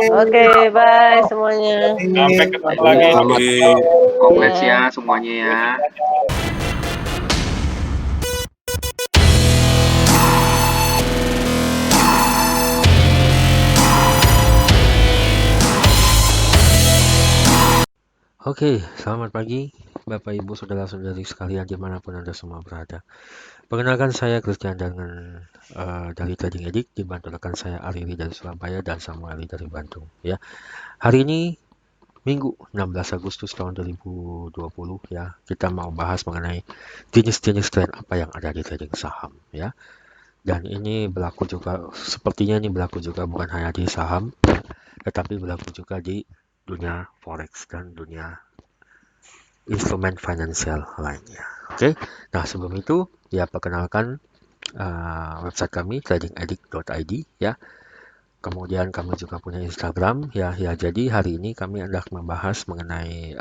Oke, bye semuanya. Sampai ketemu Oke, lagi. selamat. Congrats Ya. ya semuanya ya. Oke, selamat pagi Bapak Ibu Saudara-saudari sekalian dimanapun Anda semua berada. Perkenalkan saya Christian dengan dari Trading Edik, dibantu rekan saya Arili dari Surabaya dan Samueli dari Bandung. Ya, hari ini Minggu 16 Agustus tahun 2020 ya, kita mau bahas mengenai jenis-jenis tren apa yang ada di trading saham ya. Dan ini berlaku juga, sepertinya ini berlaku juga bukan hanya di saham, tetapi berlaku juga di dunia forex dan dunia instrumen finansial lainnya. Oke, nah sebelum itu ya perkenalkan website kami tradingedik.id ya. Kemudian kami juga punya Instagram ya. Jadi hari ini kami hendak membahas mengenai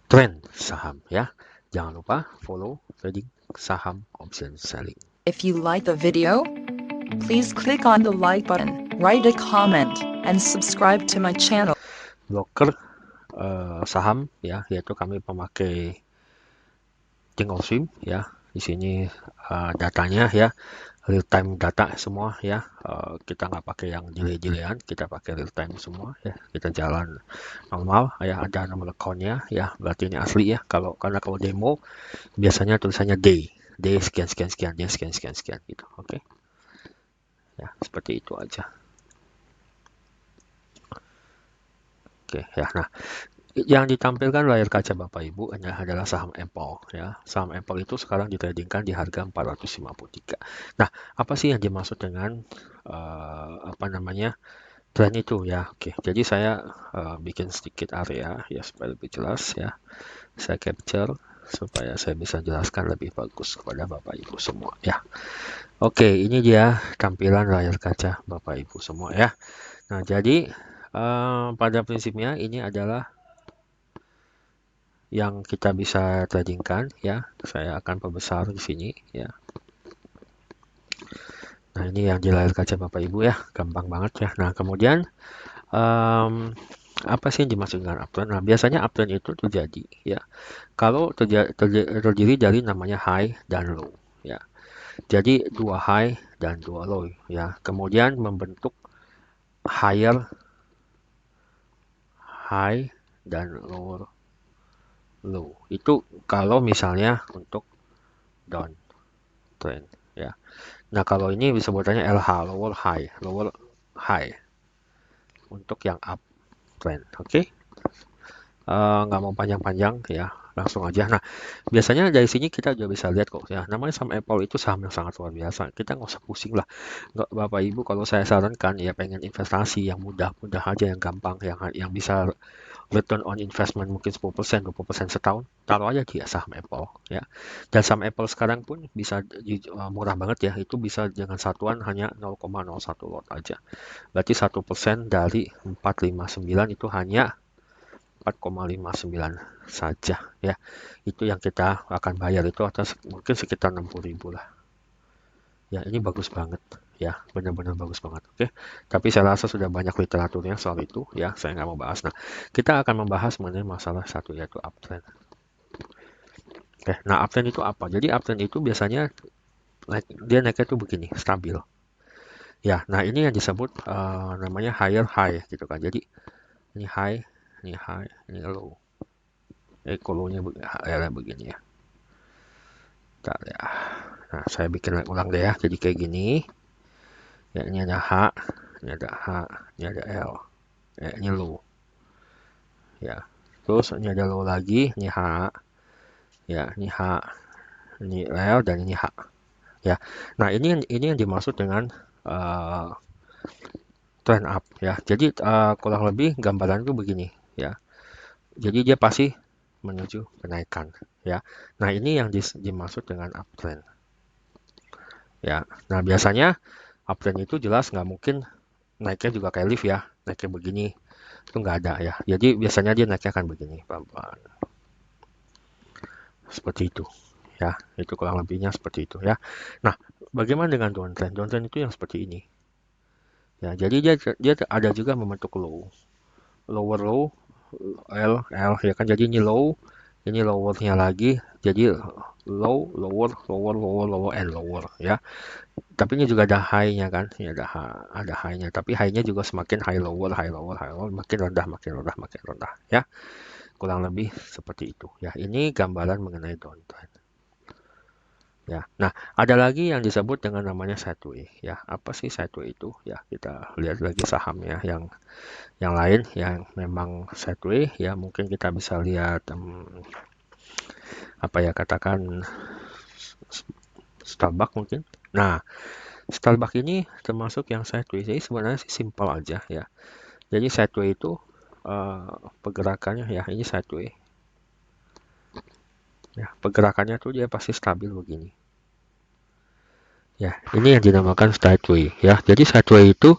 tren saham ya. Jangan lupa follow trading saham option selling. If you like the video, please click on the like button, write a comment, and subscribe to my channel. Broker saham ya, yaitu kami pemakai Thinkorswim ya. Di sini datanya ya real time data semua ya. Kita nggak pakai yang delay-delayan, kita pakai real time semua ya. Kita jalan normal ya, ada nomor akunnya ya, berarti ini asli ya. Karena kalau demo biasanya tulisannya day sekian sekian sekian, day sekian sekian sekian gitu. Oke. Ya, seperti itu aja. Oke ya. Nah, yang ditampilkan layar kaca Bapak Ibu adalah saham Apple ya. Saham Apple itu sekarang ditradingkan di harga 453. Nah, apa sih yang dimaksud dengan tren itu ya? Oke, jadi saya bikin sedikit area ya supaya lebih jelas ya. Saya capture supaya saya bisa jelaskan lebih bagus kepada Bapak Ibu semua ya. Oke, ini dia tampilan layar kaca Bapak Ibu semua ya. Nah, jadi pada prinsipnya ini adalah yang kita bisa tradingkan ya. Saya akan perbesar di sini ya. Nah, ini yang di layar kaca Bapak Ibu ya, gampang banget ya. Nah, kemudian apa sih yang dimaksud dengan uptrend? Nah, biasanya uptrend itu terjadi ya kalau terdiri dari namanya high dan low ya. Jadi dua high dan dua low ya. Kemudian membentuk higher high dan lower low. Itu kalau misalnya untuk down trend ya. Nah, kalau ini sebutannya LH, lower high untuk yang up trend. Oke. Nggak mau panjang-panjang ya, langsung aja. Nah, biasanya dari sini kita juga bisa lihat kok ya, namanya saham Apple itu saham yang sangat luar biasa. Kita nggak usah pusing lah. Nggak, Bapak Ibu, kalau saya sarankan ya pengen investasi yang mudah aja, yang gampang, yang bisa return on investment mungkin 10%, 20% setahun, taruh aja di saham Apple ya. Dan saham Apple sekarang pun bisa murah banget ya, itu bisa dengan satuan hanya 0,01 lot aja. Berarti 1% dari 459 itu hanya 4,59 saja ya. Itu yang kita akan bayar itu atas mungkin sekitar 60.000 lah. Ya, ini bagus banget ya, benar-benar bagus banget. Oke. Tapi saya rasa sudah banyak literaturnya soal itu ya, saya nggak mau bahas. Nah, kita akan membahas mengenai masalah satu yaitu uptrend. Oke, nah uptrend itu apa? Jadi uptrend itu biasanya naiknya tuh begini, stabil. Ya, nah ini yang disebut namanya higher high gitu kan. Jadi ini high, ini low. Kolonya begini ya. Bentar ya. Nah, saya bikin ulang deh ya. Jadi kayak gini. Ya, ini ada H, ini ada H, ini ada L. Ya, ini low. Ya. Terus ini ada low lagi, ini H. Ya, ini H, ini L dan ini H. Ya. Nah, ini yang dimaksud dengan trend up ya. Jadi kurang lebih gambaran itu begini ya. Jadi dia pasti menuju kenaikan ya. Nah, ini yang dimaksud dengan uptrend. Ya. Nah, biasanya uptrend itu jelas nggak mungkin naiknya juga kayak lift ya, naiknya begini itu nggak ada ya. Jadi biasanya dia naiknya akan begini pelan-pelan seperti itu ya. Itu kurang lebihnya seperti itu ya. Nah, bagaimana dengan downtrend? Downtrend itu yang seperti ini Ya, jadi dia ada juga membentuk low, lower low, L ya kan, jadi ini low, ini lowernya lagi, jadi low, lower and lower ya. Tapi ini juga ada high-nya kan, ini ada high-nya, tapi high-nya juga semakin high lower, makin rendah, makin rendah ya. Kurang lebih seperti itu ya. Ini gambaran mengenai downtrend. Ya, nah ada lagi yang disebut dengan namanya sideway ya. Apa sih sideway itu? Ya, kita lihat lagi sahamnya yang lain yang memang sideway ya. Mungkin kita bisa lihat apa ya, katakan Starbucks mungkin. Nah, Starbucks ini termasuk yang sideway. Jadi sebenarnya sih simpel aja ya. Jadi sideway itu pergerakannya ya, ini sideway. Ya, pergerakannya tuh dia pasti stabil begini. Ya, ini yang dinamakan sideway ya. Jadi sideway itu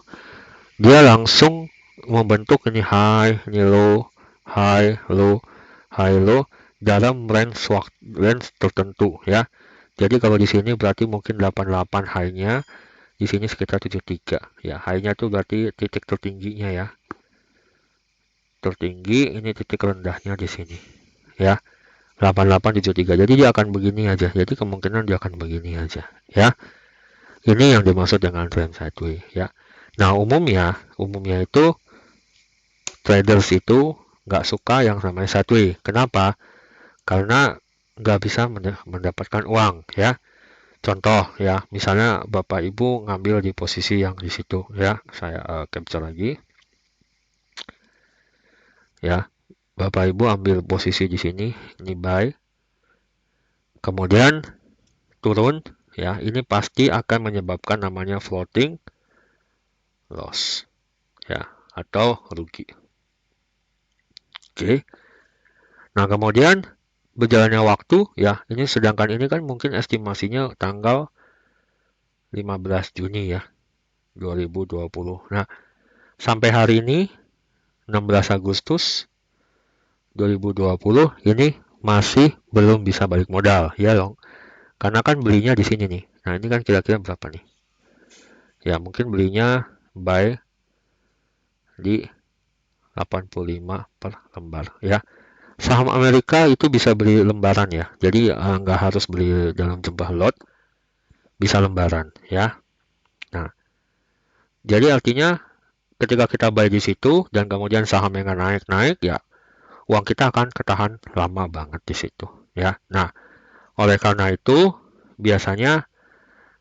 dia langsung membentuk ini high, ini low, high, low, high, low dalam range tertentu ya. Jadi kalau di sini berarti mungkin 88 high-nya, di sini sekitar 73 ya. High-nya tuh berarti titik tertingginya ya. Tertinggi, ini titik rendahnya di sini ya. 8873. Jadi dia akan begini aja. Jadi kemungkinan dia akan begini aja ya. Ini yang dimaksud dengan trend sideway ya. Nah, umumnya itu traders itu nggak suka yang namanya sideway. Kenapa? Karena nggak bisa mendapatkan uang ya. Contoh ya, misalnya Bapak Ibu ngambil di posisi yang di situ ya. Saya capture lagi. Ya. Bapak Ibu ambil posisi di sini, ini buy. Kemudian turun ya, ini pasti akan menyebabkan namanya floating loss ya, atau rugi. Oke. Nah, kemudian berjalannya waktu ya, ini sedangkan ini kan mungkin estimasinya tanggal 15 Juni ya 2020. Nah, sampai hari ini 16 Agustus 2020 ini masih belum bisa balik modal ya dong. Karena kan belinya di sini nih. Nah, ini kan kira-kira berapa nih? Ya, mungkin belinya buy di 85 per lembar ya. Saham Amerika itu bisa beli lembaran ya. Jadi nggak harus beli dalam jumlah lot, bisa lembaran ya. Nah, jadi artinya ketika kita buy di situ dan kemudian sahamnya nggak naik-naik ya, uang kita akan ketahan lama banget di situ ya. Nah, oleh karena itu biasanya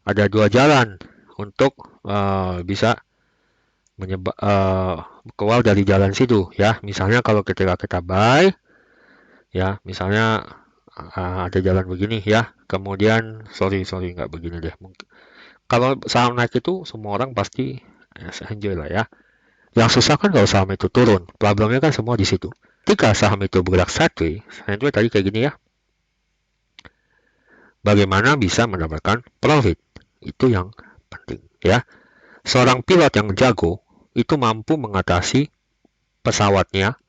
ada dua jalan untuk bisa keluar dari jalan situ ya. Misalnya kalau ketika kita buy ya, misalnya ada jalan begini ya. Kemudian sorry nggak begini deh. Kalau saham naik itu semua orang pasti enjoy lah ya. Yang susah kan kalau saham itu turun. Problemnya kan semua di situ. Ketika saham itu bergerak sideways tadi kayak gini ya. Bagaimana bisa mendapatkan profit? Itu yang penting ya. Seorang pilot yang jago itu mampu mengatasi pesawatnya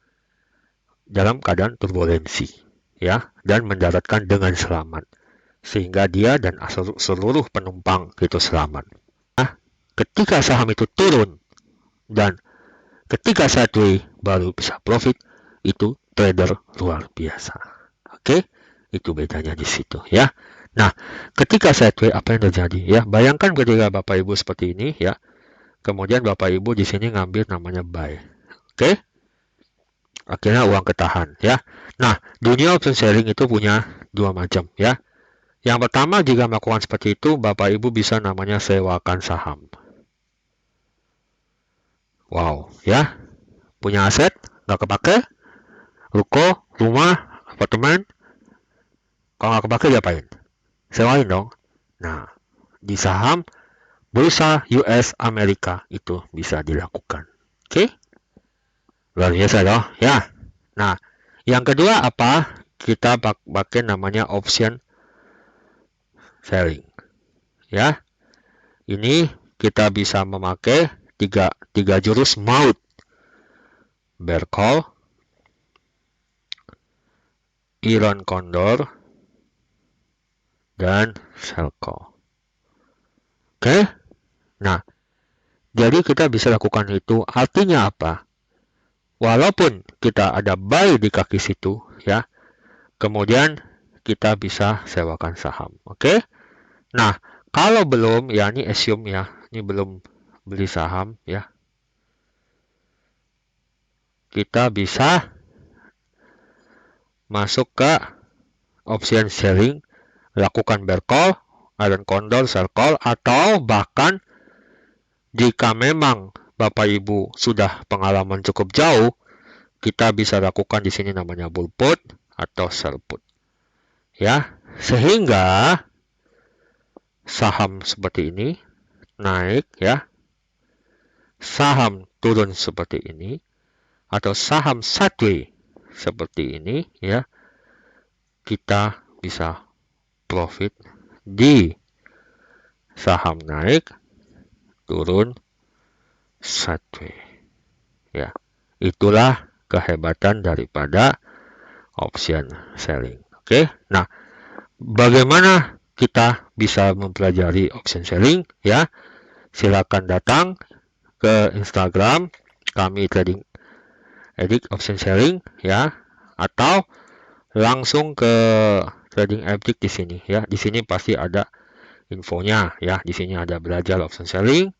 dalam keadaan turbulensi ya, dan mendaratkan dengan selamat sehingga dia dan seluruh penumpang itu selamat. Nah, ketika saham itu turun dan ketika sideway baru bisa profit, itu trader luar biasa. Oke, itu bedanya di situ ya. Nah, ketika sideway apa yang terjadi ya? Bayangkan ketika Bapak Ibu seperti ini ya. Kemudian Bapak Ibu di sini ngambil namanya buy. Oke? Akhirnya uang ketahan ya. Nah, dunia option selling itu punya dua macam ya. Yang pertama, jika melakukan seperti itu, Bapak Ibu bisa namanya sewakan saham. Wow, ya. Punya aset, nggak kepake, ruko, rumah, apartemen. Kalau nggak kepake, diapain? Sewain dong. Nah, di saham bursa US Amerika itu bisa dilakukan. Oke? Luar biasa dong, ya. Nah, yang kedua apa? Kita pakai namanya option selling. Ya. Ini kita bisa memakai tiga jurus maut. Bear call, Iron Condor, dan sell call. Oke. Nah, Jadi kita bisa lakukan itu. Artinya apa? Walaupun kita ada buy di kaki situ, ya, kemudian kita bisa sewakan saham. Oke? Nah, kalau belum, ya ini assume ya, ini belum beli saham, ya. Kita bisa masuk ke option selling, lakukan bear call, iron condor, sell call, atau bahkan jika memang Bapak Ibu sudah pengalaman cukup jauh, kita bisa lakukan di sini namanya bull put atau sell put. Ya, sehingga saham seperti ini naik, ya. Saham turun seperti ini atau saham sideways seperti ini, ya. Kita bisa profit di saham naik, turun, sideways. Ya, itulah kehebatan daripada option selling. Oke, nah, bagaimana kita bisa mempelajari option selling? Ya, silakan datang ke Instagram kami Trading Addict Option Selling, ya, atau langsung ke Trading Addict di sini, ya. Di sini pasti ada infonya, ya. Di sini ada belajar option selling,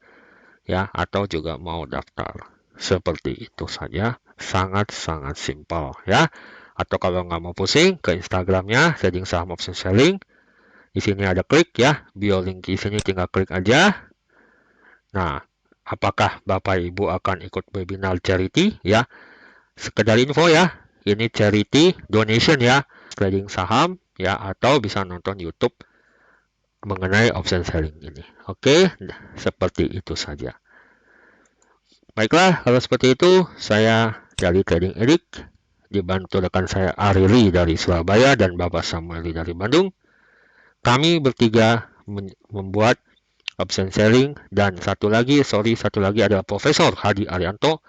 ya, atau juga mau daftar. Seperti itu saja, sangat-sangat simpel, ya. Atau kalau nggak mau pusing, ke Instagramnya Trading Saham Option Selling. Di sini ada klik, ya, bio link di sini tinggal klik aja. Nah, apakah Bapak Ibu akan ikut webinar charity, ya? Sekedar info, ya, ini charity donation, ya, trading saham, ya, atau bisa nonton YouTube mengenai option selling ini. Oke, seperti itu saja. Baiklah, kalau seperti itu, saya dari Trading Addict, dibantu rekan saya Arili dari Surabaya dan Bapak Samueli dari Bandung. Kami bertiga membuat option selling, dan satu lagi adalah Profesor Hadi Arianto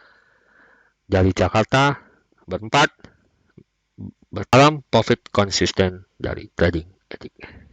dari Jakarta. Berempat, bersalam profit konsisten dari Trading Addict.